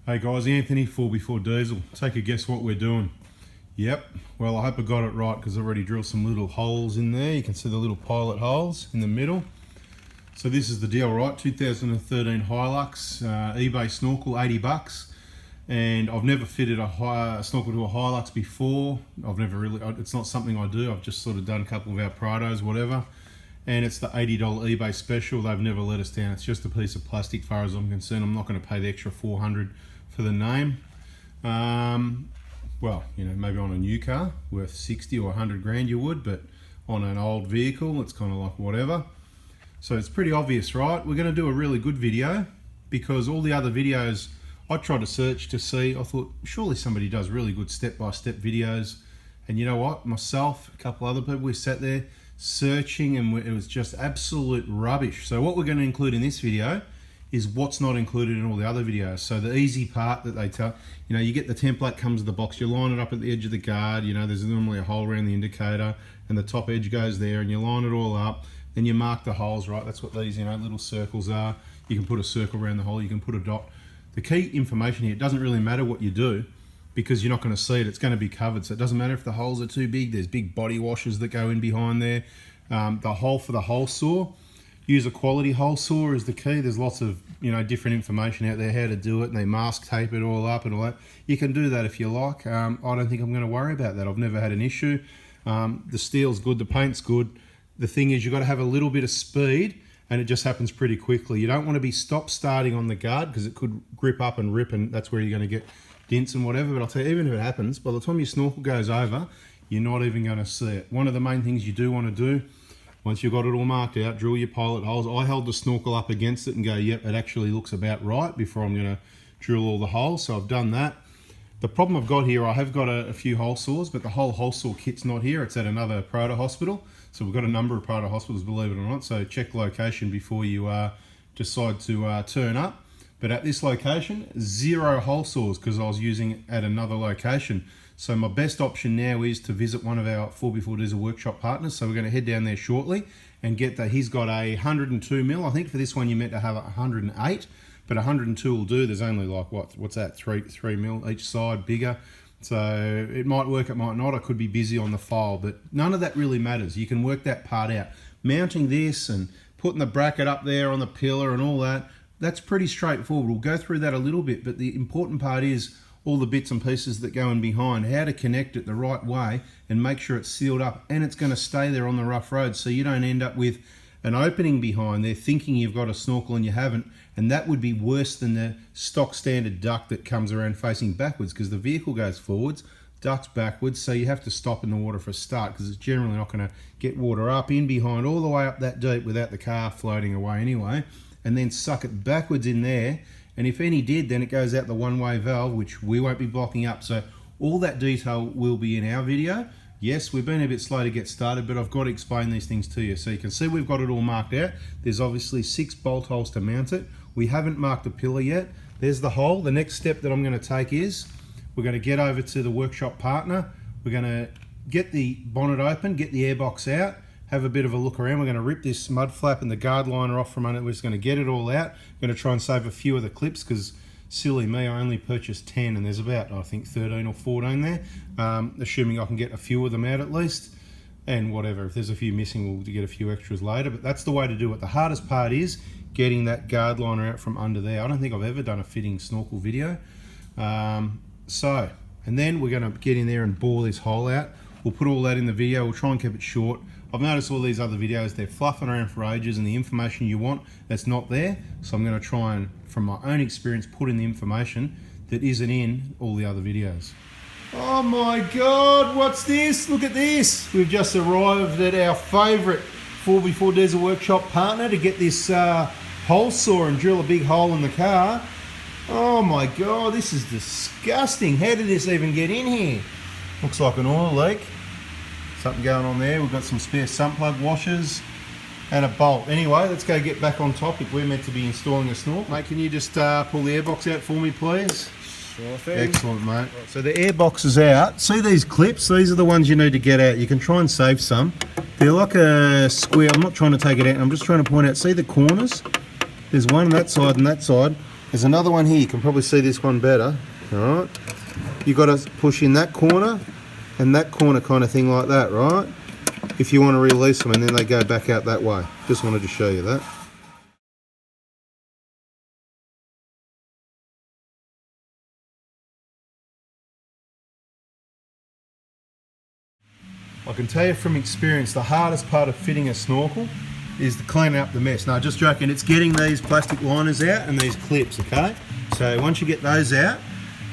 Hey guys, Anthony, 4x4 Diesel. Take a guess what we're doing. Yep, well I hope I got it right because I've already drilled some little holes in there. You can see the little pilot holes in the middle. So this is the deal, right? 2013 Hilux eBay snorkel, 80 bucks. And I've never fitted a snorkel to a Hilux before. It's not something I do. I've just sort of done a couple of our Prados, whatever. And it's the $80 eBay special. They've never let us down. It's just a piece of plastic, as far as I'm concerned. I'm not going to pay the extra $400 for the name. Well, you know, maybe on a new car worth 60 or 100 grand you would, but on an old vehicle, it's kind of like whatever. So it's pretty obvious, right? We're going to do a really good video because all the other videos I tried to search to see, I thought surely somebody does really good step-by-step videos. And you know what? Myself, a couple other people, we sat there searching and it was just absolute rubbish. So what we're going to include in this video is what's not included in all the other videos. So the easy part that they tell, you know, you get the template, comes in the box, you line it up at the edge of the guard, you know, there's normally a hole around the indicator and the top edge goes there and you line it all up, then you mark the holes, right? That's what these, you know, little circles are. You can put a circle around the hole, you can put a dot. The key information here, it doesn't really matter what you do because you're not going to see it, it's going to be covered. So it doesn't matter if the holes are too big, there's big body washers that go in behind there. The hole for the hole saw, use a quality hole saw is the key. There's lots of, you know, different information out there how to do it, and they mask tape it all up and all that. You can do that if you like. I don't think I'm going to worry about that. I've never had an issue. The steel's good, the paint's good. The thing is, you've got to have a little bit of speed and it just happens pretty quickly. You don't want to be stop-starting on the guard because it could grip up and rip, and that's where you're going to get dents and whatever. But I'll tell you, even if it happens, by the time your snorkel goes over, you're not even going to see it. One of the main things you do want to do, once you've got it all marked out, drill your pilot holes. I held the snorkel up against it and go, yep, it actually looks about right before I'm going to drill all the holes. So I've done that. The problem I've got here, I have got a few hole saws, but the whole hole saw kit's not here. It's at another Prada hospital. So we've got a number of Prada hospitals, believe it or not. So check location before you decide to turn up. But at this location, 0 hole saws because I was using it at another location. So my best option now is to visit one of our 4x4 Diesel workshop partners. So we're going to head down there shortly and get that. He's got a 102 mil. I think for this one you meant to have a 108, but 102 will do. There's only like what's that? 3 mil each side, bigger. So it might work, it might not. I could be busy on the file, but none of that really matters. You can work that part out. Mounting this and putting the bracket up there on the pillar and all that, that's pretty straightforward. We'll go through that a little bit, but the important part is all the bits and pieces that go in behind, how to connect it the right way and make sure it's sealed up and it's going to stay there on the rough road so you don't end up with an opening behind there thinking you've got a snorkel and you haven't, and that would be worse than the stock standard duct that comes around facing backwards because the vehicle goes forwards, ducts backwards, so you have to stop in the water for a start because it's generally not going to get water up in behind all the way up that deep without the car floating away anyway, and then suck it backwards in there. And if any did, then it goes out the one-way valve, which we won't be blocking up. So all that detail will be in our video. Yes, we've been a bit slow to get started, but I've got to explain these things to you. So you can see we've got it all marked out. There's obviously 6 bolt holes to mount it. We haven't marked the pillar yet. There's the hole. The next step that I'm going to take is we're going to get over to the workshop partner. We're going to get the bonnet open, get the airbox out, have a bit of a look around. We're going to rip this mud flap and the guard liner off from under it. We're just going to get it all out. We're going to try and save a few of the clips because silly me, I only purchased 10 and there's about, I think, 13 or 14 there. Assuming I can get a few of them out at least. And whatever, if there's a few missing, we'll get a few extras later. But that's the way to do it. The hardest part is getting that guard liner out from under there. I don't think I've ever done a fitting snorkel video. And then we're going to get in there and bore this hole out. We'll put all that in the video. We'll try and keep it short. I've noticed all these other videos, they're fluffing around for ages and the information you want, that's not there. So I'm going to try and, from my own experience, put in the information that isn't in all the other videos. Oh my God, what's this? Look at this. We've just arrived at our favourite 4x4 Diesel workshop partner to get this hole saw and drill a big hole in the car. Oh my God, this is disgusting. How did this even get in here? Looks like an oil leak. Something going on there. We've got some spare sump plug washers and a bolt. Anyway, let's go get back on topic. We're meant to be installing a snorkel. Mate, can you just pull the airbox out for me, please? Sure thing. Excellent, mate. So the airbox is out. See these clips? These are the ones you need to get out. You can try and save some. They're like a square. I'm not trying to take it out. I'm just trying to point out. See the corners? There's one on that side and that side. There's another one here. You can probably see this one better. Alright. You've got to push in that corner and that corner kind of thing like that, right? If you want to release them, and then they go back out that way. Just wanted to show you that. I can tell you from experience, the hardest part of fitting a snorkel is to clean up the mess. No, just joking, it's getting these plastic liners out and these clips, okay? So once you get those out,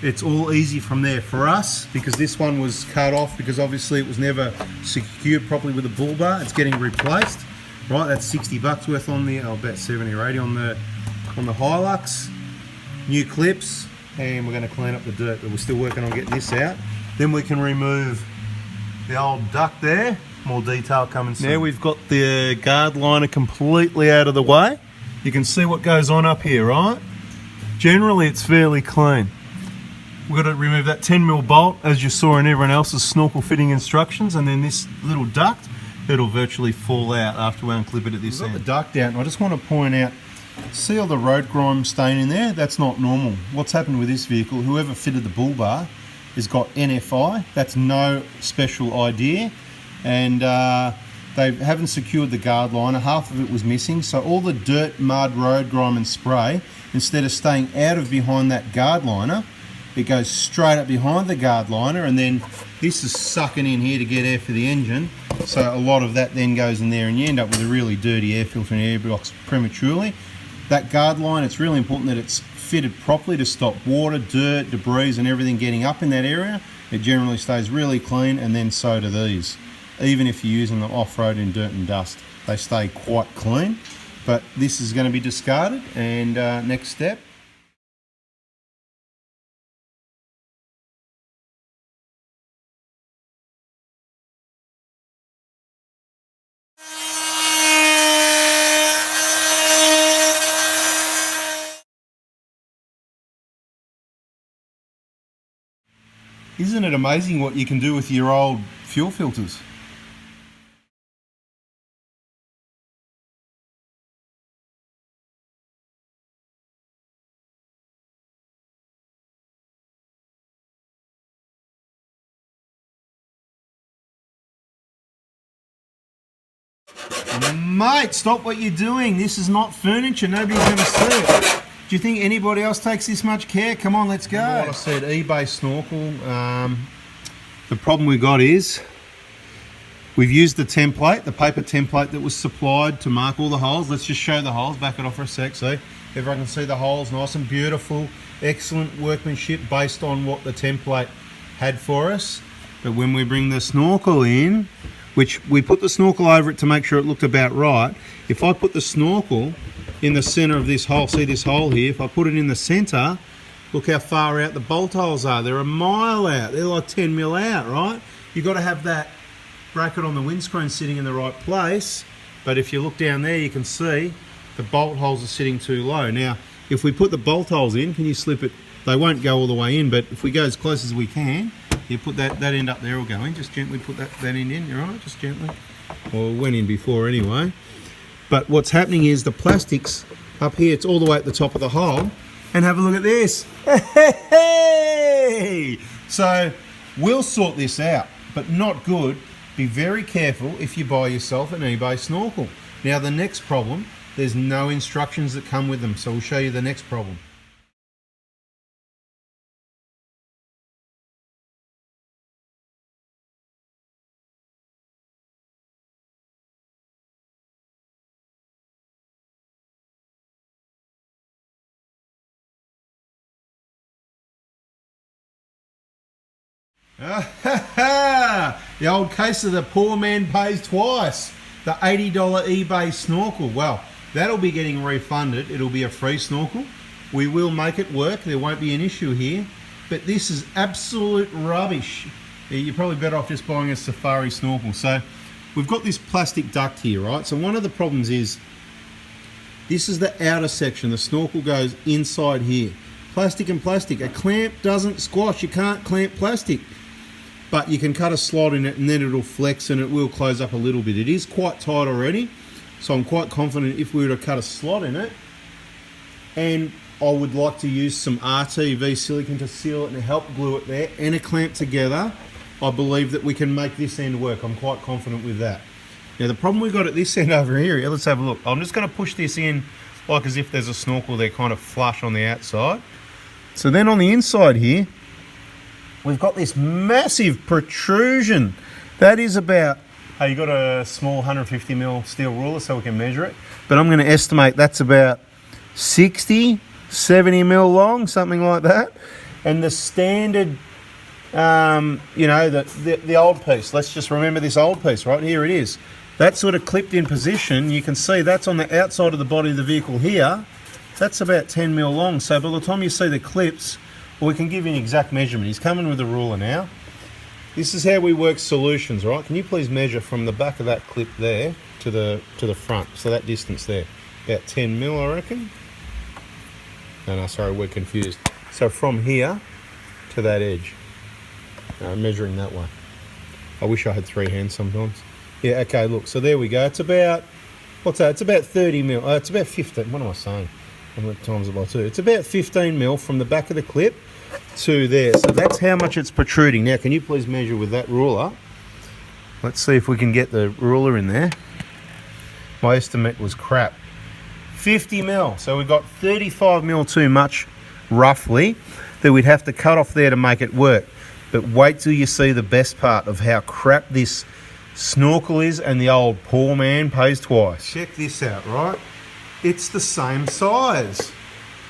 it's all easy from there. For us, because this one was cut off because obviously it was never secured properly with a bull bar, it's getting replaced. Right, that's 60 bucks worth on the, about 70 or 80 on the HILUX. New clips, and we're going to clean up the dirt, but we're still working on getting this out. Then we can remove the old duct there. More detail coming soon. Now we've got the guard liner completely out of the way. You can see what goes on up here, right? Generally it's fairly clean. We've got to remove that 10mm bolt as you saw in everyone else's snorkel fitting instructions, and then this little duct, it'll virtually fall out after we unclip it at this end. We've got the duct out, and I just want to point out, see all the road grime stain in there? That's not normal. What's happened with this vehicle, whoever fitted the bull bar has got NFI. That's no special idea, and they haven't secured the guard liner. Half of it was missing, so all the dirt, mud, road grime and spray, instead of staying out of behind that guard liner, it goes straight up behind the guard liner, and then this is sucking in here to get air for the engine. So a lot of that then goes in there, and you end up with a really dirty air filter and air box prematurely. That guard line, it's really important that it's fitted properly to stop water, dirt, debris and everything getting up in that area. It generally stays really clean, and then so do these. Even if you're using them off-road in dirt and dust, they stay quite clean. But this is going to be discarded, and next step. Isn't it amazing what you can do with your old fuel filters? Mate, stop what you're doing. This is not furniture. Nobody's going to see it. Do you think anybody else takes this much care? Come on, let's go. What I said, eBay snorkel. The problem we got is we've used the template, the paper template that was supplied to mark all the holes. Let's just show the holes. Back it off for a sec. See, everyone can see the holes, nice and beautiful. Excellent workmanship based on what the template had for us. But when we bring the snorkel in, which we put the snorkel over it to make sure it looked about right. If I put the snorkel in the center of this hole, see this hole here, if I put it in the center, look how far out the bolt holes are. They're a mile out. They're like 10mm out, right? You've got to have that bracket on the windscreen sitting in the right place. But if you look down there, you can see the bolt holes are sitting too low. Now, if we put the bolt holes in, can you slip it? They won't go all the way in, but if we go as close as we can, you put that end up there will go in. Just gently put that end in, all right? Just gently. Well, it went in before anyway. But what's happening is the plastics up here, it's all the way at the top of the hole. And have a look at this. Hey! So we'll sort this out, but not good. Be very careful if you buy yourself an eBay snorkel. Now the next problem, there's no instructions that come with them. So we'll show you the next problem. The old case of the poor man pays twice. The $80 eBay snorkel. Well, that'll be getting refunded. It'll be a free snorkel. We will make it work. There won't be an issue here. But this is absolute rubbish. You're probably better off just buying a safari snorkel. So we've got this plastic duct here, right? So one of the problems is this is the outer section. The snorkel goes inside here. Plastic and plastic. A clamp doesn't squash. You can't clamp plastic. But you can cut a slot in it and then it'll flex and it will close up a little bit. It is quite tight already, so I'm quite confident if we were to cut a slot in it and I would like to use some RTV silicone to seal it and help glue it there and a clamp together. I believe that we can make this end work. I'm quite confident with that. Now the problem we've got at this end over here, let's have a look. I'm just going to push this in like as if there's a snorkel there kind of flush on the outside. So then on the inside here, we've got this massive protrusion. That is about, you got a small 150mm steel ruler so we can measure it. But I'm going to estimate that's about 60, 70mm long, something like that. And the standard, you know, the old piece, let's just remember this old piece, right? Here it is. That's sort of clipped in position. You can see that's on the outside of the body of the vehicle here. That's about 10mm long. So by the time you see the clips, well, we can give you an exact measurement. He's coming with a ruler now. This is how we work solutions, right? Can you please measure from the back of that clip there to the front? So that distance there, about 10mm, I reckon. No, sorry, we're confused. So from here to that edge, measuring that way. I wish I had three hands sometimes. Yeah, okay, look, so there we go. It's about, what's that? It's about 30mm. It's about 15, what am I saying? How many times have I two? It's about 15mm from the back of the clip to there. So that's how much it's protruding. Now, can you please measure with that ruler? Let's see if we can get the ruler in there. My estimate was crap. 50mm. So we've got 35mm too much, roughly, that we'd have to cut off there to make it work. But wait till you see the best part of how crap this snorkel is, and the old poor man pays twice. Check this out, right? It's the same size.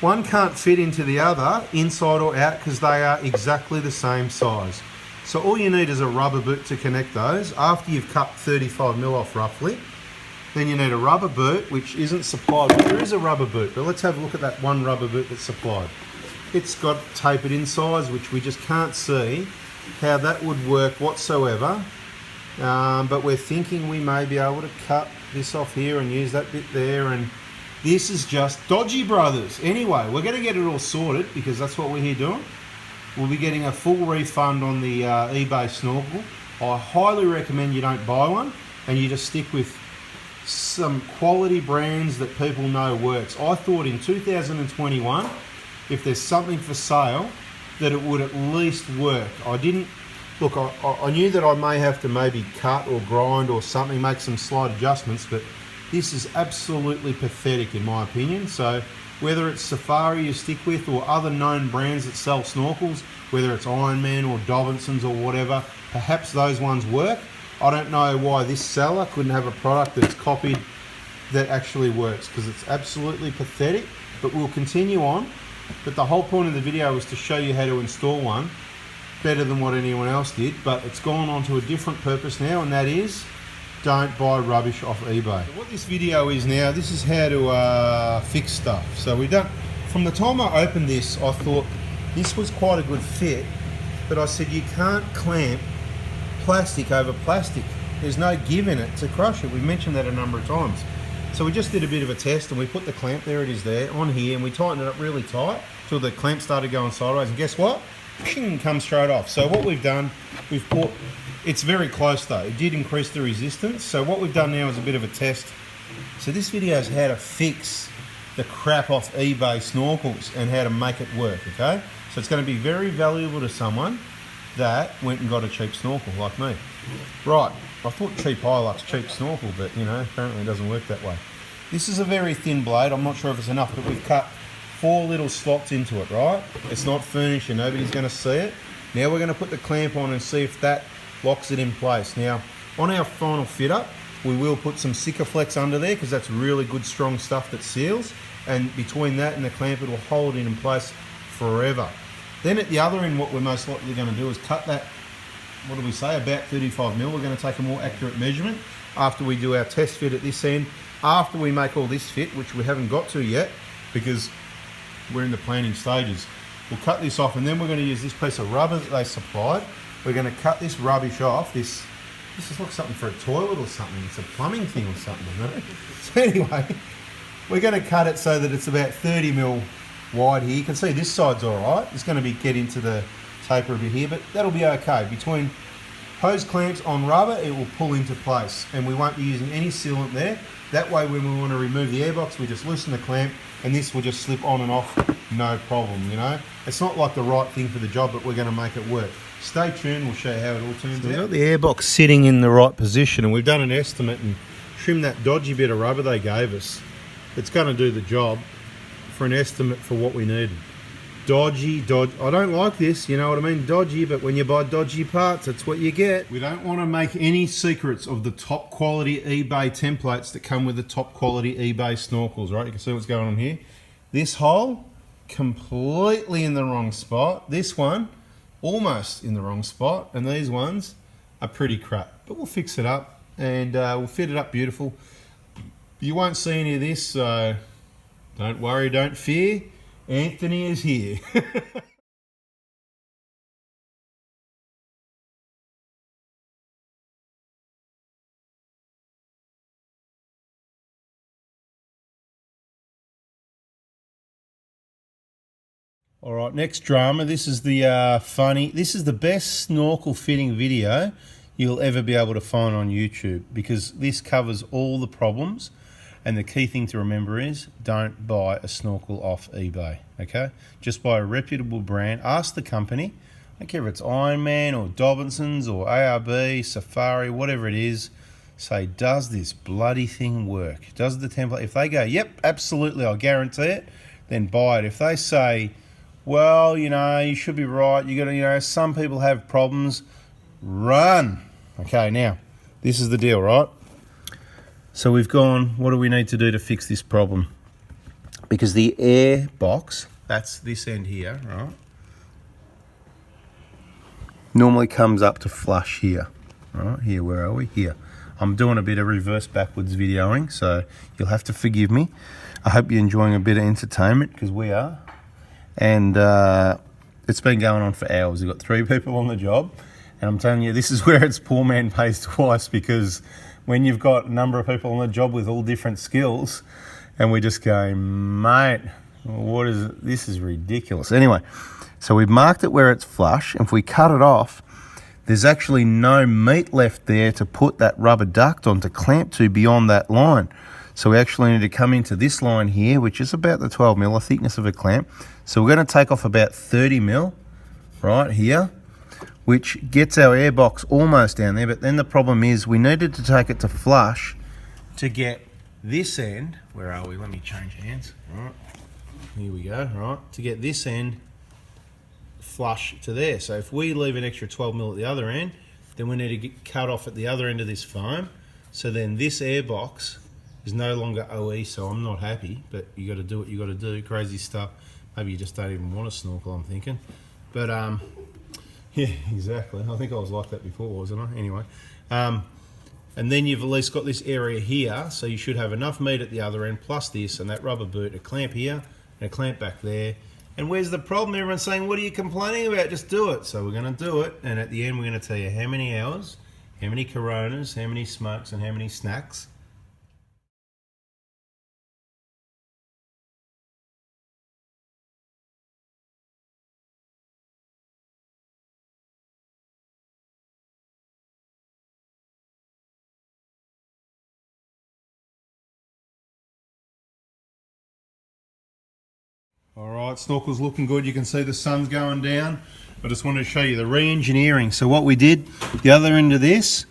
One can't fit into the other, inside or out, because they are exactly the same size. So all you need is a rubber boot to connect those. After you've cut 35mm off roughly, then you need a rubber boot, which isn't supplied. But there is a rubber boot, but let's have a look at that one rubber boot that's supplied. It's got tapered in size, which we just can't see how that would work whatsoever. But we're thinking we may be able to cut this off here and use that bit there, and this is just dodgy, brothers. Anyway, we're going to get it all sorted because that's what we're here doing. We'll be getting a full refund on the eBay snorkel. I highly recommend you don't buy one and you just stick with some quality brands that people know works. I thought in 2021, if there's something for sale, that it would at least work. I didn't. Look, I knew that I may have to maybe cut or grind or something, make some slight adjustments, but this is absolutely pathetic in my opinion. So whether it's Safari you stick with or other known brands that sell snorkels, whether it's Ironman or Dobinson's or whatever, perhaps those ones work. I don't know why this seller couldn't have a product that's copied that actually works, because it's absolutely pathetic, but we'll continue on. But the whole point of the video was to show you how to install one better than what anyone else did, but it's gone on to a different purpose now, and that is don't buy rubbish off eBay. So what this video is now, this is how to fix stuff. So we don't, from the time I opened this, I thought this was quite a good fit, but I said you can't clamp plastic over plastic. There's no give in it to crush it. We mentioned that a number of times. So we just did a bit of a test and we put the clamp, there it is there, on here, and we tightened it up really tight till the clamp started going sideways, and guess what? Ping, comes straight off. So what we've done, we've put, it's very close though, it did increase the resistance. So what we've done now is a bit of a test. So this video is how to fix the crap off eBay snorkels and how to make it work, okay? So it's going to be very valuable to someone that went and got a cheap snorkel like me. Right, I thought cheap HILUX, cheap snorkel, but you know, apparently it doesn't work that way. This is a very thin blade, I'm not sure if it's enough, but we've cut 4 little slots into it, right? It's not furniture, nobody's going to see it. Now we're going to put the clamp on and see if that locks it in place. Now, on our final fit up, we will put some Sikaflex under there because that's really good strong stuff that seals, and between that and the clamp it will hold it in place forever. Then at the other end, what we're most likely going to do is cut that, what do we say, about 35mm. We're going to take a more accurate measurement after we do our test fit at this end, after we make all this fit, which we haven't got to yet because we're in the planning stages. We'll cut this off, and then we're going to use this piece of rubber that they supplied. We're going to cut this rubbish off. This is like something for a toilet or something. It's a plumbing thing or something, you know? So anyway, we're going to cut it so that it's about 30mm wide here. You can see this side's all right. It's going to be get into the taper a bit here, but that'll be okay. Between hose clamps on rubber, it will pull into place, and we won't be using any sealant there. That way, when we want to remove the airbox, we just loosen the clamp, and this will just slip on and off no problem, you know. It's not like the right thing for the job, but we're going to make it work. Stay tuned, we'll show you how it all turns out. We've got the airbox sitting in the right position, and we've done an estimate and trimmed that dodgy bit of rubber they gave us. It's going to do the job for an estimate for what we needed. Dodgy, I don't like this, you know what I mean, dodgy, but when you buy dodgy parts, that's what you get. We don't want to make any secrets of the top quality eBay templates that come with the top quality eBay snorkels, right? You can see what's going on here. This hole, completely in the wrong spot. This one, almost in the wrong spot. And these ones are pretty crap. But we'll fix it up and we'll fit it up beautiful. You won't see any of this, so don't worry, don't fear. Anthony is here. All right, next drama. This is the this is the best snorkel fitting video you'll ever be able to find on YouTube, because this covers all the problems. And the key thing to remember is don't buy a snorkel off eBay, okay? Just buy a reputable brand. Ask the company. I don't care if it's Ironman or Dobinson's or ARB, Safari, whatever it is. Say, does this bloody thing work? Does the template? If they go, yep, absolutely, I'll guarantee it, then buy it. If they say, well, you know, you should be right, you got to, you know, some people have problems, run. Okay, now, this is the deal, right? So we've gone, what do we need to do to fix this problem? Because the air box, that's this end here, right? Normally comes up to flush here, right? Here, where are we? Here. I'm doing a bit of reverse backwards videoing, so you'll have to forgive me. I hope you're enjoying a bit of entertainment, because we are. And it's been going on for hours. We've got 3 people on the job. And I'm telling you, this is where it's poor man pays twice, because when you've got a number of people on the job with all different skills, and we just go, mate, what is it? This is ridiculous. Anyway, so we've marked it where it's flush. If we cut it off, there's actually no meat left there to put that rubber duct on to clamp to beyond that line. So we actually need to come into this line here, which is about the 12 mil, the thickness of a clamp. So we're going to take off about 30 mil right here, which gets our airbox almost down there. But then the problem is we needed to take it to flush to get this end. Where are we? Let me change hands. Right, here we go. Right, to get this end flush to there. So if we leave an extra 12 mil at the other end, then we need to get cut off at the other end of this foam. So then this airbox is no longer OE, so I'm not happy, but you got to do what you got to do. Crazy stuff. Maybe you just don't even want a snorkel, I'm thinking. But yeah, exactly. I think I was like that before, wasn't I? Anyway, and then you've at least got this area here, so you should have enough meat at the other end, plus this and that rubber boot, a clamp here and a clamp back there. And where's the problem? Everyone's saying, what are you complaining about? Just do it. So we're going to do it, and at the end we're going to tell you how many hours, how many Coronas, how many smokes, and how many snacks. All right, snorkel's looking good. You can see the sun's going down. I just wanted to show you the re-engineering. So what we did, the other end of this,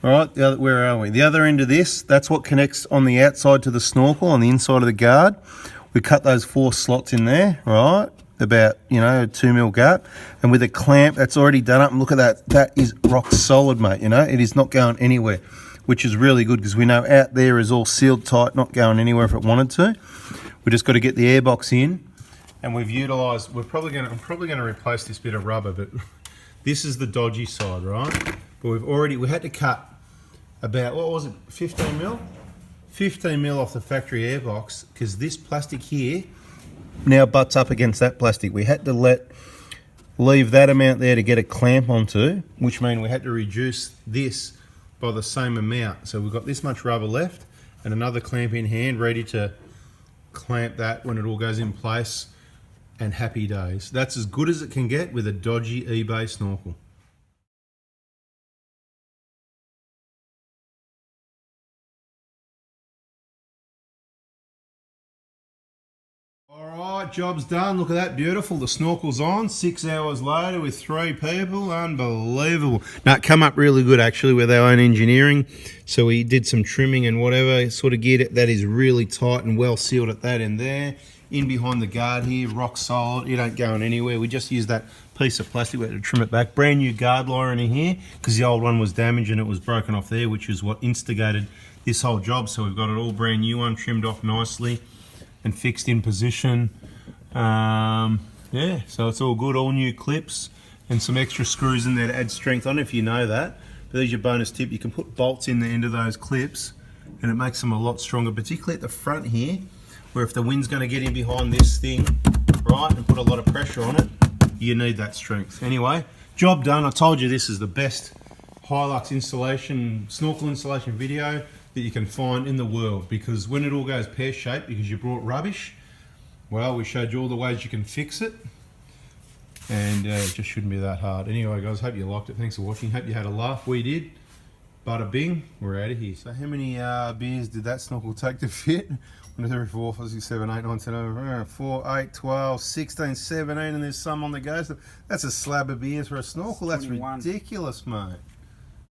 all right, where are we? The other end of this, that's what connects on the outside to the snorkel, on the inside of the guard. We cut those 4 slots in there, right? About, you know, a 2 mil gap. And with a clamp, that's already done up. And look at that. That is rock solid, mate. You know, it is not going anywhere, which is really good, because we know out there is all sealed tight, not going anywhere if it wanted to. We just got to get the airbox in, and we've utilised. I'm probably going to replace this bit of rubber, but this is the dodgy side, right? But we had to cut about, what was it, 15 mil? 15 mil off the factory airbox, because this plastic here now butts up against that plastic. We had to leave that amount there to get a clamp onto, which means we had to reduce this by the same amount. So we've got this much rubber left and another clamp in hand ready to clamp that when it all goes in place, and happy days. That's as good as it can get with a dodgy eBay snorkel. All right, job's done. Look at that, beautiful. The snorkel's on 6 hours later with 3 people. Unbelievable. Now, it come up really good actually with our own engineering. So we did some trimming and whatever, sort of geared it. That is really tight and well sealed at that end there. In behind the guard here, rock solid. It ain't going anywhere. We just used that piece of plastic to trim it back. Brand new guard liner in here because the old one was damaged and it was broken off there, which is what instigated this whole job. So we've got it all brand new one, trimmed off nicely and fixed in position. Yeah, so it's all good. All new clips and some extra screws in there to add strength on, if you know that. But there's your bonus tip. You can put bolts in the end of those clips and it makes them a lot stronger, particularly at the front here, where if the wind's going to get in behind this thing, right, and put a lot of pressure on it, you need that strength. Anyway, job done. I told you this is the best HILUX installation, snorkel installation video that you can find in the world, because when it all goes pear-shaped because you brought rubbish, well, we showed you all the ways you can fix it, and it just shouldn't be that hard. Anyway, guys, hope you liked it. Thanks for watching. Hope you had a laugh. We did. Bada bing, we're out of here. So how many beers did that snorkel take to fit? 1, 2, 3, 4, 5, 6, 7, 8, 9, 10, 11, 4, 8, 12, 16, 17, and there's some on the go. So that's a slab of beers for a snorkel. That's 21. Ridiculous, mate.